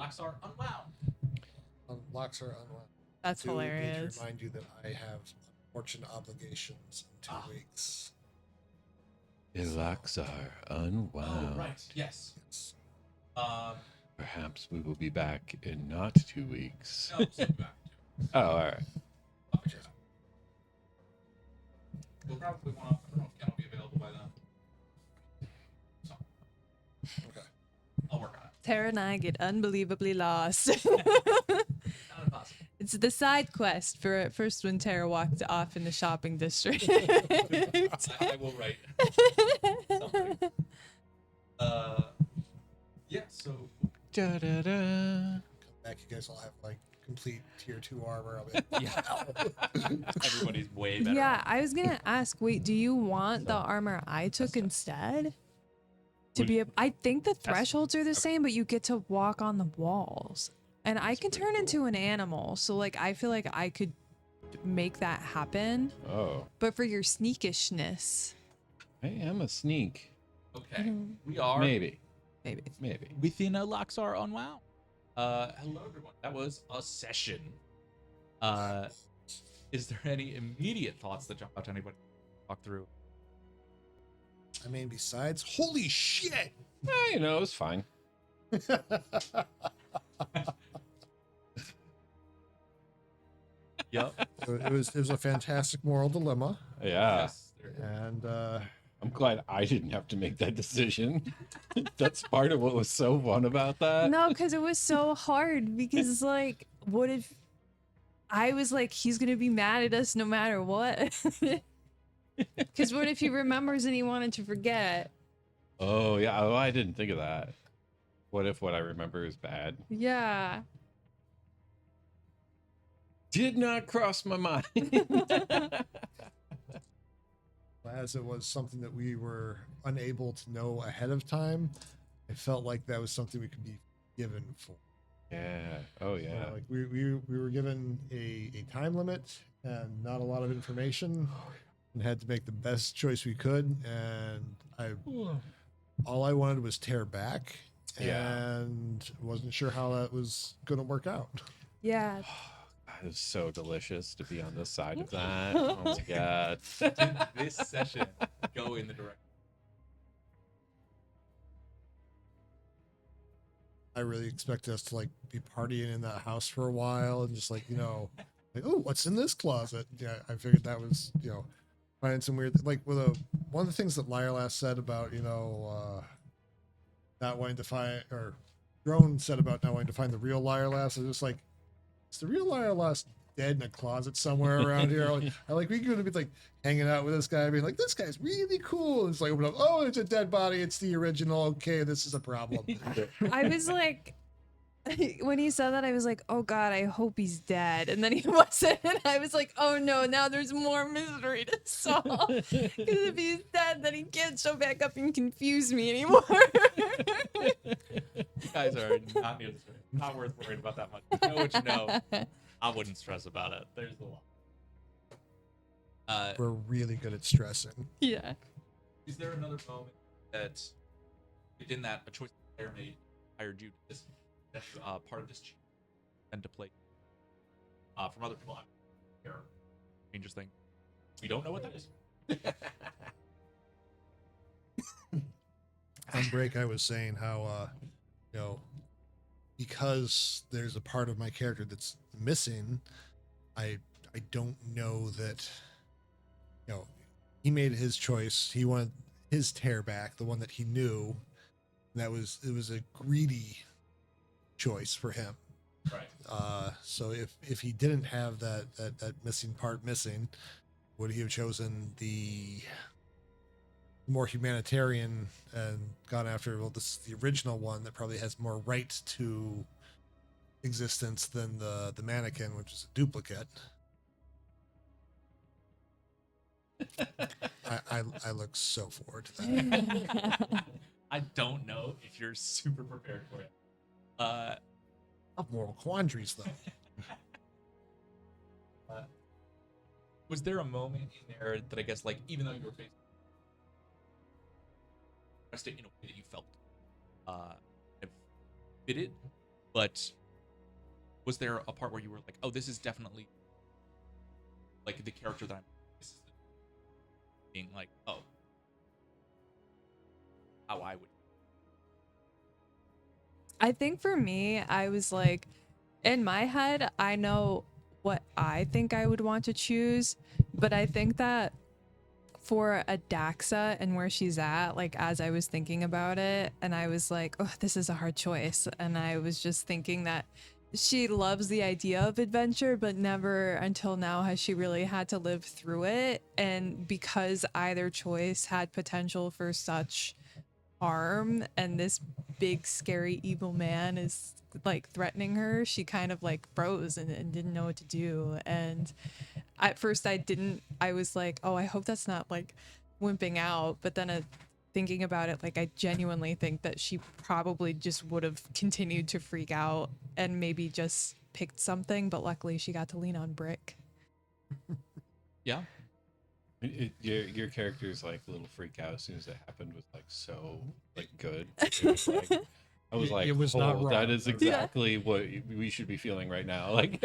Illoxar Unwound. Illoxar Unwound. That's hilarious. Need to remind you that I have unfortunate obligations in 2 weeks. Illoxar Unwound. Oh, right. Yes. Perhaps we will be back in not 2 weeks. No, we'll be back. Oh, all right. We'll probably want to. I don't know if Ken will be available by then. So. Okay. I'll work on it. Tara and I get unbelievably lost. Not impossible. It's the side quest for at first when Tara walked off in the shopping district. I will write something. Yeah, so. Da-da-da. Come back, you guys all have like complete tier 2 armor. I'll be like, Everybody's way better. Yeah, I was gonna ask. Wait, do you want the armor I took instead? To be, I think the thresholds are the same, but you get to walk on the walls, and I can turn into an animal. So like, I feel like I could make that happen. Oh, But for your sneakishness, I am a sneak. Okay. We are Maybe. maybe. within Illoxar Unwound. Hello everyone. That was a session. Is there any immediate thoughts that jump out to anybody? Talk through. I mean, besides, holy shit! You know, it was fine. Yep. It was a fantastic moral dilemma, Yeah. Yes. and I'm glad I didn't have to make that decision. That's part of what was so fun about that. No, because it was so hard. Because like, what if I was like, he's gonna be mad at us no matter what? Because what if he remembers and he wanted to forget? Oh, yeah. Oh, I didn't think of that. What if what I remember is bad? Yeah. Did not cross my mind. as it was something that we were unable to know ahead of time, I felt like that was something we could be given for. Yeah. Oh, yeah. Like we were given a time limit and not a lot of information, and had to make the best choice we could. And all I wanted was tear back, and wasn't sure how that was going to work out. Yeah. It was so delicious to be on this side of that. Oh my god. Did this session go in the direction? I really expected us to like be partying in that house for a while and just like, like, oh, what's in this closet? Yeah, I figured that was, finding some weird, like with one of the things that Lyrlas said about, not wanting to find, or Drone said about not wanting to find the real Lyrlas. I was just like, is the real Lyrlas dead in a closet somewhere around here? We're going to be like hanging out with this guy, being like, this guy's really cool. And it's like, open up, oh, it's a dead body. It's the original. Okay, this is a problem. I was like, when he said that, I was like, oh God, I hope he's dead. And then he wasn't. And I was like, oh no, now there's more mystery to solve. Because if he's dead, then he can't show back up and confuse me anymore. You guys are not near the story. Not worth worrying about that much. You know what you know. I wouldn't stress about it. There's the law. We're really good at stressing. Yeah. Is there another moment that within that a choice the player made hired you to this part of this and to play from other people? Strangest thing. We don't know what that is. On break, I was saying how, because there's a part of my character that's missing, I don't know that, he made his choice. He wanted his tear back, the one that he knew. And it was a greedy choice for him. Right. So if he didn't have that missing part missing, would he have chosen the more humanitarian and gone after, well, this is the original one that probably has more right to existence than the mannequin, which is a duplicate? I look so forward to that. I don't know if you're super prepared for it. Of moral quandaries, though. Was there a moment in there that I guess, like, even though you were facing it in a way that you felt it fitted, But was there a part where you were like, oh, this is definitely like the character that I'm this is being like, oh, how I would. I think for me, I was like, in my head, I know what I think I would want to choose, but I think that for a Daxa and where she's at, like as I was thinking about it, and I was like, oh, this is a hard choice. And I was just thinking that she loves the idea of adventure, but never until now has she really had to live through it. And because either choice had potential for such harm, and this big, scary, evil man is like threatening her, she kind of like froze and didn't know what to do. And at first I was like, oh, I hope that's not like wimping out. But then thinking about it, like I genuinely think that she probably just would have continued to freak out and maybe just picked something. But luckily she got to lean on Brick. Yeah. Your character's like little freak out as soon as it happened was like so like good. It was like, I was like, It was not oh, wrong. that is exactly what we should be feeling right now. Like,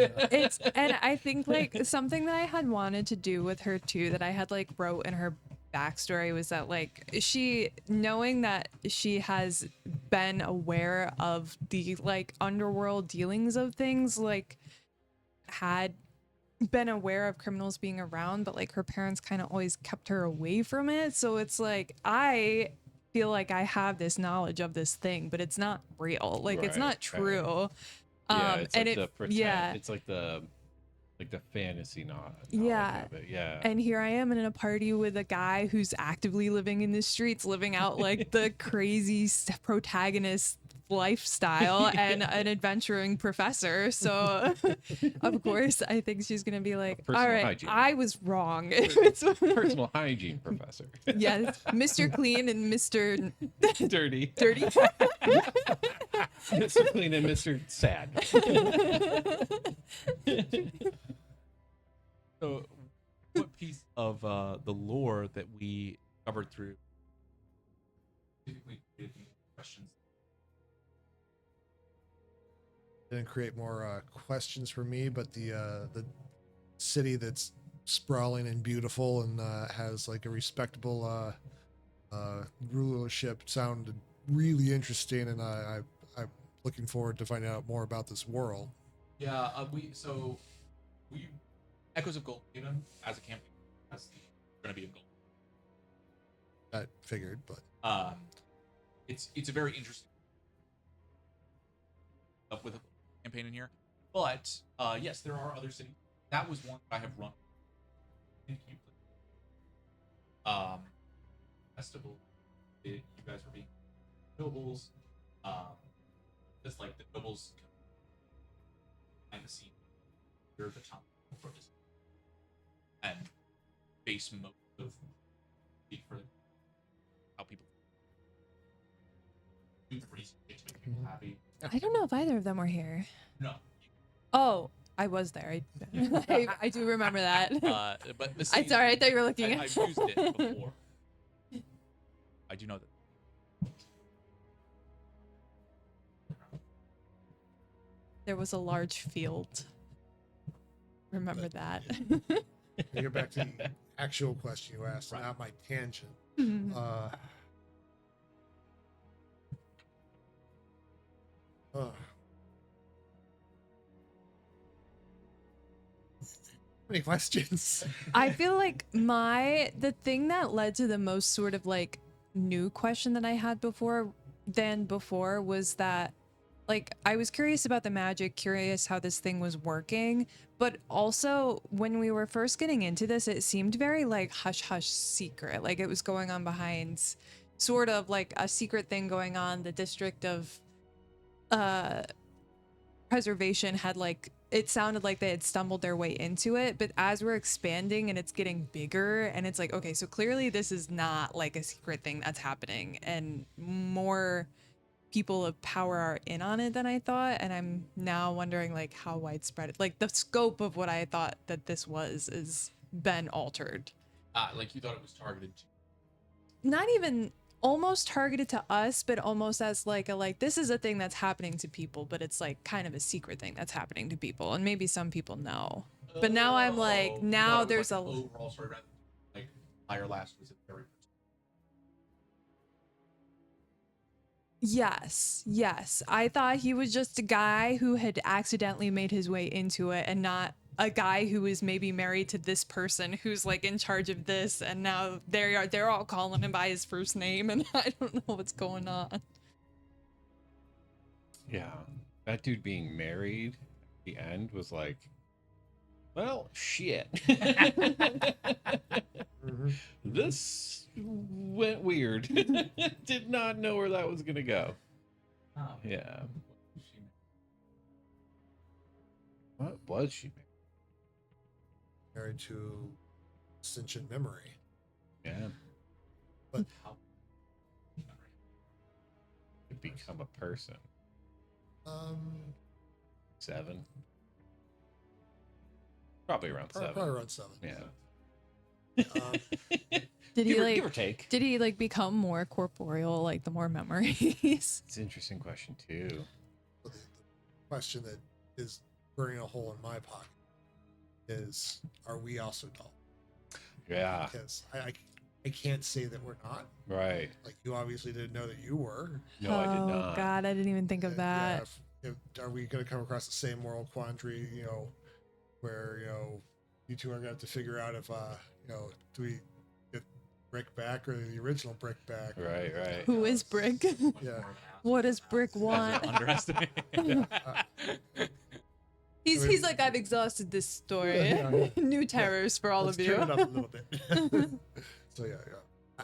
And I think like something that I had wanted to do with her too, that I had like wrote in her backstory, was that like she, knowing that she has been aware of the like underworld dealings of things, like had been aware of criminals being around, but like her parents kind of always kept her away from it. So it's like I feel like I have this knowledge of this thing, but it's not real. Like it's Right, not true. yeah, it's and like the pretend. yeah, It's like the fantasy knowledge yeah. of it. Yeah. And here I am in a party with a guy who's actively living in the streets, living out like the crazy protagonist lifestyle and an adventuring professor. So of course I think she's gonna be like, all Personal right, hygiene. I was wrong. Personal hygiene professor. Yes, Mr. Clean and Mr. Dirty. Dirty. Mr. Clean and Mr. Sad. So, what piece of the lore that we covered through specifically created these questions? Didn't create more questions for me, but the city that's sprawling and beautiful and has like a respectable rulership sounded really interesting, and I'm looking forward to finding out more about this world. Yeah, we Echoes of Gold Haven as a campaign as going to be a gold. I figured, but It's a very interesting stuff with a campaign in here. But yes, there are other cities. That was one that I have run. Thank you. Festival. You guys were being nobles. Just like the nobles behind the scene. You're the top for this. And base most of speak for how people do the research to make people happy. I don't know if either of them were here. No. Oh, I was there. I do remember that. But the I'm sorry, I thought you were looking at. I've used it before. I do know that. There was a large field. Remember that. get back to the actual question you asked, Right. not my tangent. Mhm. Many questions. I feel like the thing that led to the most sort of like new question that I had before was that like I was curious about the magic, curious how this thing was working, but also when we were first getting into this, it seemed very like hush hush secret, like it was going on behind, sort of like a secret thing going on. The district of preservation had like, it sounded like they had stumbled their way into it, but as we're expanding and it's getting bigger and it's like, okay, so clearly this is not like a secret thing that's happening, and more people of power are in on it than I thought. And I'm now wondering like how widespread, like the scope of what I thought that this was is been altered. Like you thought it was targeted to. Not even almost targeted to us, but almost as like this is a thing that's happening to people, but it's like kind of a secret thing that's happening to people, and maybe some people know. But now I'm like, Oh, you now thought it there's was like a an overall story rather than like Fire Last was a very yes. I thought he was just a guy who had accidentally made his way into it, and not a guy who was maybe married to this person who's like in charge of this, and now they're all calling him by his first name, and I don't know what's going on. Yeah, that dude being married at the end was like, well, shit. Mhm. This went weird. Did not know where that was gonna go. Oh. Yeah. What was she? Married to sentient memory. Yeah. But How? To become a person. um, 7. Probably around 7. probably around 7. Yeah. Um, Did he give or like take. did he like become more corporeal like the more memories? It's an interesting question too. the question that is burning a hole in my pocket is: are we also dull? Yeah. Because I can't say that we're not. Right. Like, you obviously didn't know that you were. No, I did Oh not. God, I didn't even think of Yeah, that. are we going to come across the same moral quandary? Where you two are going to have to figure out if do we get Brick back or the original Brick back? Right, right. Who is Brick? Yeah. What does Brick want? Underestimate. He's like, I've exhausted this story. Yeah. New terrors for all Let's of you. turn it up a little bit. So yeah.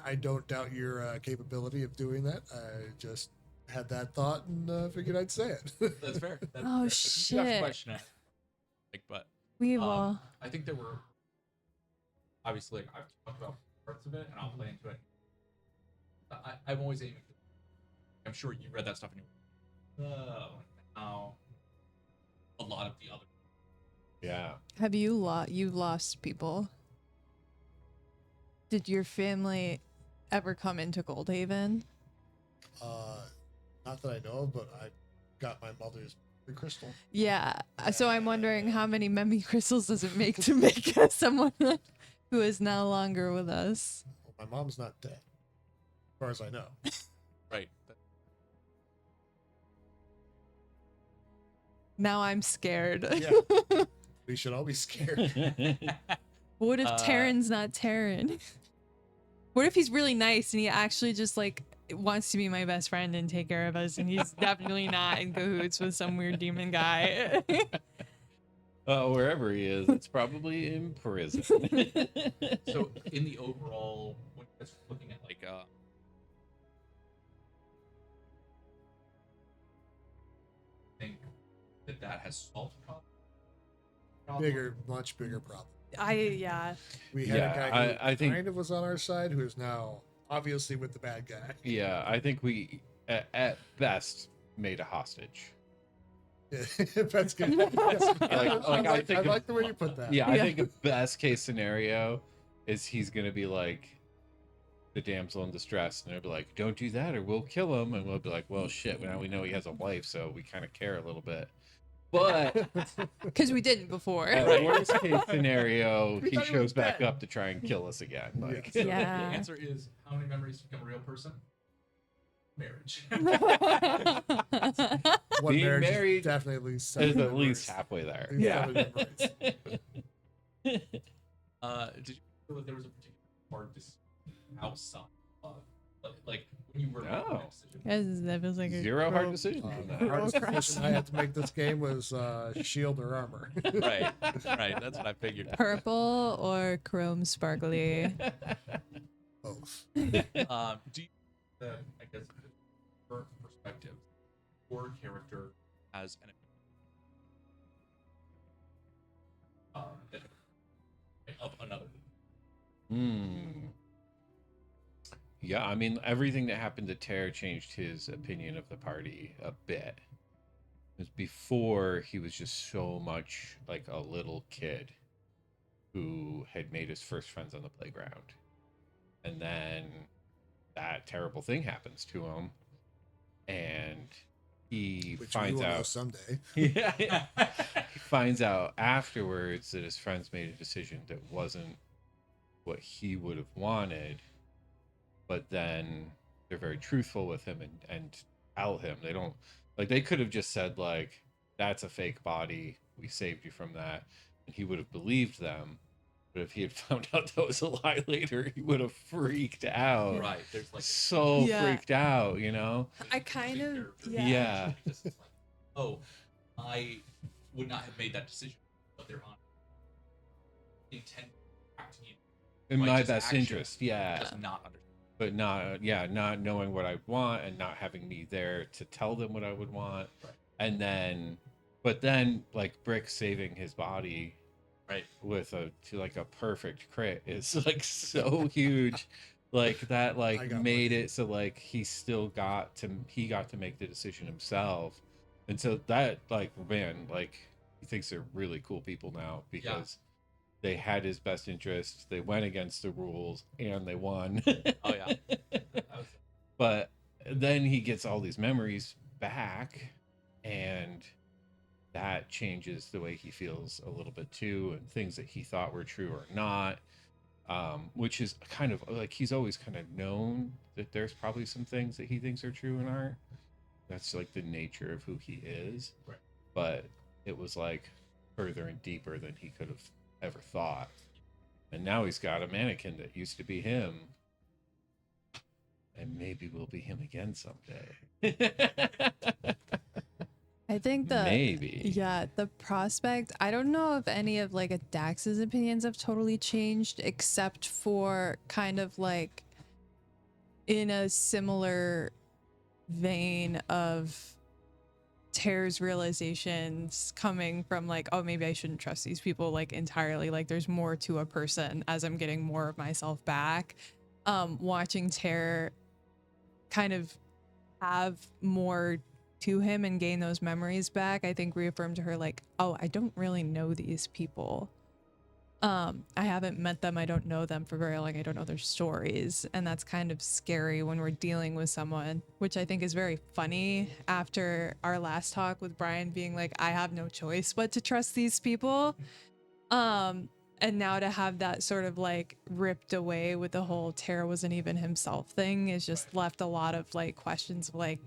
I don't doubt your capability of doing that. I just had that thought and figured I'd say it. That's fair. That's Oh, fair. shit. That's question. Like, but We will. I think there were obviously like, I've talked about parts of it, and I'll play into it. I'm always aiming. I'm sure you read that stuff and you're now a lot of the other. Yeah. Have you lost people? Did your family ever come into Goldhaven? Not that I know of, but I got my mother's crystal. Yeah. So I'm wondering how many Memi crystals does it make to make someone who is no longer with us? Well, my mom's not dead, as far as I know. Right. Now I'm scared. Yeah. We should all be scared. What if Terran's not Terran? What if he's really nice and he actually just like wants to be my best friend and take care of us, and he's definitely not in cahoots with some weird demon guy? Wherever he is, it's probably in prison. So in the overall, when you're looking at like think that has solved the problem. Much bigger problem. Yeah. We had Yeah, a guy who I think- kind of was on our side, who is now obviously with the bad guy. Yeah, I think we, at best, made a hostage. Yeah, that's good. I think I like the way you put that. Yeah, I think a best case scenario is he's gonna be like the damsel in distress, and they'll be like, "Don't do that, or we'll kill him." And we'll be like, "Well, shit. Now we know he has a wife, so we kind of care a little bit." But Because we didn't before. at worst case scenario, We he thought he shows was back dead. up to try and kill us again. Like, So Yeah. the answer is how many memories to become a real person? Marriage. One Being marriage married is definitely at least it's 7 at least memories. halfway there. At least Yeah. 7 memories. Did you feel that there was a particular hard decision outside of like when you were making No. that decision? That feels like a Zero hard decisions The on that. hardest decision I had to make this game was shield or armor. Right, right. That's what I figured. purple or chrome sparkly. Both. Do you, I guess, your perspective, your character as an of another. Yeah, I mean, everything that happened to Terra changed his opinion of the party a bit. Because before, he was just so much like a little kid who had made his first friends on the playground. And then that terrible thing happens to him, and he Which we finds will know out. someday. Yeah, yeah. He finds out afterwards that his friends made a decision that wasn't what he would have wanted, but then they're very truthful with him and tell him. They don't, like, they could have just said like, that's a fake body, we saved you from that, and he would have believed them. But if he had found out that was a lie later, he would have freaked out. Right. There's like So Yeah. freaked out, you know? I kind of Yeah. Because it's like, oh, I would not have made that decision, but they're on intent acting In my righteous best action, interest, yeah. just not understand. But not knowing what I want and not having me there to tell them what I would want. Right. And then, but then like Brick saving his body, Right. with a perfect crit is like so huge. Like that I got made lucky. it so like he got to make the decision himself. And so that, like, man, like, he thinks they're really cool people now because they had his best interest, they went against the rules, and they won. Oh yeah. But then he gets all these memories back, and that changes the way he feels a little bit too, and things that he thought were true or not. Which is kind of like, he's always kind of known that there's probably some things that he thinks are true and aren't. That's like the nature of who he is. Right. But it was like further and deeper than he could have ever thought. And now he's got a mannequin that used to be him. And maybe we'll be him again someday. I think Maybe. the prospect, I don't know if any of like Dax's opinions have totally changed, except for kind of like in a similar vein of Tear's realizations coming from like, oh, maybe I shouldn't trust these people like entirely. Like there's more to a person as I'm getting more of myself back. Watching Tear kind of have more to him and gain those memories back, I think reaffirmed to her like, oh, I don't really know these people. I haven't met them, I don't know them for very long, I don't know their stories, and that's kind of scary when we're dealing with someone, which I think is very funny after our last talk with Brian being like, I have no choice but to trust these people. And now to have that sort of like ripped away with the whole Tara wasn't even himself thing is just left a lot of like questions of like,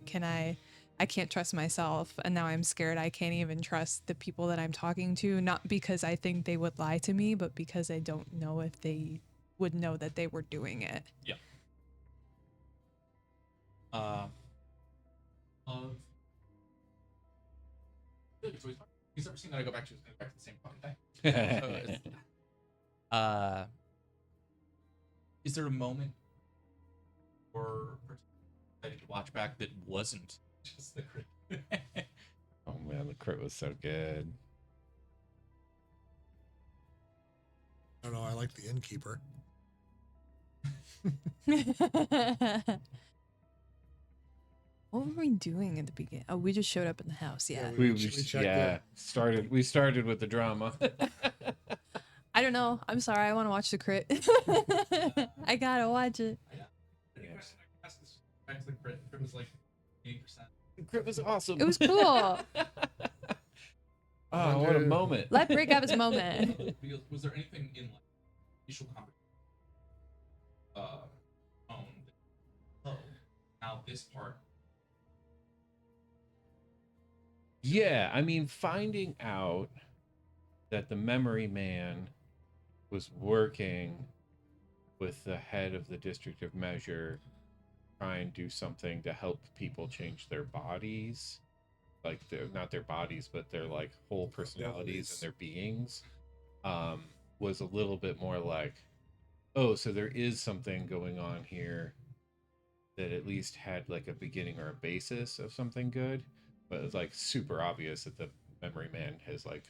I can't trust myself, and now I'm scared I can't even trust the people that I'm talking to, not because I think they would lie to me, but because I don't know if they would know that they were doing it. Yeah. He's never seen that I go back to the same fucking thing. Is there a moment or that you could watch back that wasn't just the crit? Oh man, the crit was so good. I don't know. I like the innkeeper. What were we doing at the beginning? Oh, we just showed up in the house. Yeah. We checked it. We started with the drama. I don't know. I'm sorry. I want to watch the crit. I gotta watch it. Any question I can ask is back to the crit. The crit was like 80%. The crit was awesome. It was cool. Oh, what a moment. Let Brick have his moment. Was there anything in like initial conversation? Now this part. Yeah, I mean, finding out that the memory man was working with the head of the district of measure, try and do something to help people change their bodies, like not their bodies, but their like whole personalities and their beings, was a little bit more like, oh, so there is something going on here that at least had like a beginning or a basis of something good. But it's like super obvious that the memory man has like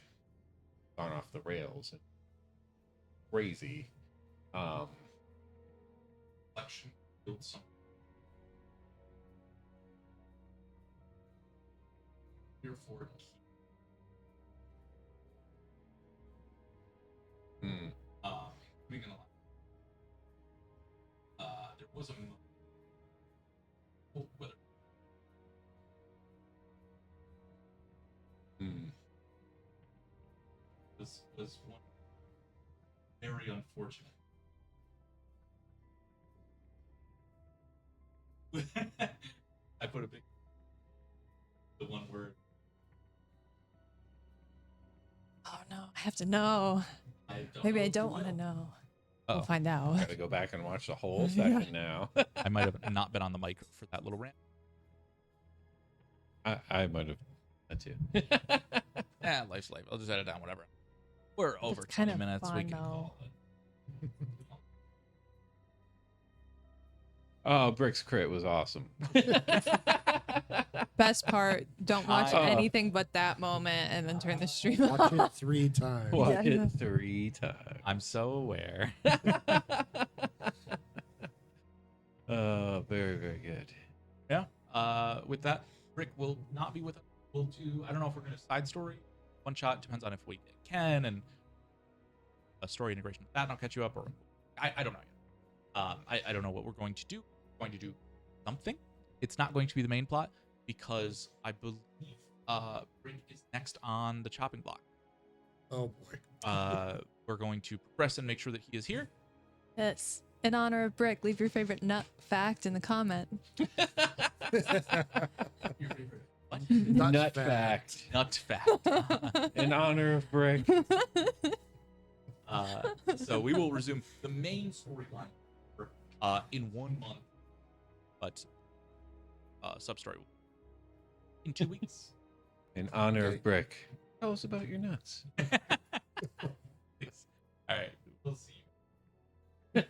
gone off the rails and crazy. Reflection build something. Here for being in there was a moment was one very unfortunate. I put a big the one word. Oh no, I have to know. Maybe I don't want to know. We'll Oh, find out. Gotta go back and watch the whole Yeah. session now. I might have not been on the mic for that little rant. I might have that too. Life's life. I'll just edit down whatever. We're over It's kind 20 of minutes. We fun, can though. call it. Oh, Brick's crit was awesome. Best part, don't watch I- anything but that moment and then turn the stream Watch off. it 3 times. Watch Yeah. it 3 times. I'm so aware. Very, very good. Yeah. With that, Rick will not be with us. We'll do. I don't know if we're going to side story, one shot. Depends on if we can, and a story integration with that. And I'll catch you up, or I don't know yet. I don't know what we're going to do. We're going to do something. It's not going to be the main plot because I believe Rick is next on the chopping block. Oh boy. We're going to progress and make sure that he is here. Yes. In honor of Brick, leave your favorite nut fact in the comment. Your favorite what? Nut fact. Nut fact. In honor of Brick. So we will resume the main storyline in 1 month, but sub-story in 2 weeks. In honor Okay. of Brick. Tell us about your nuts. All right, we'll see you.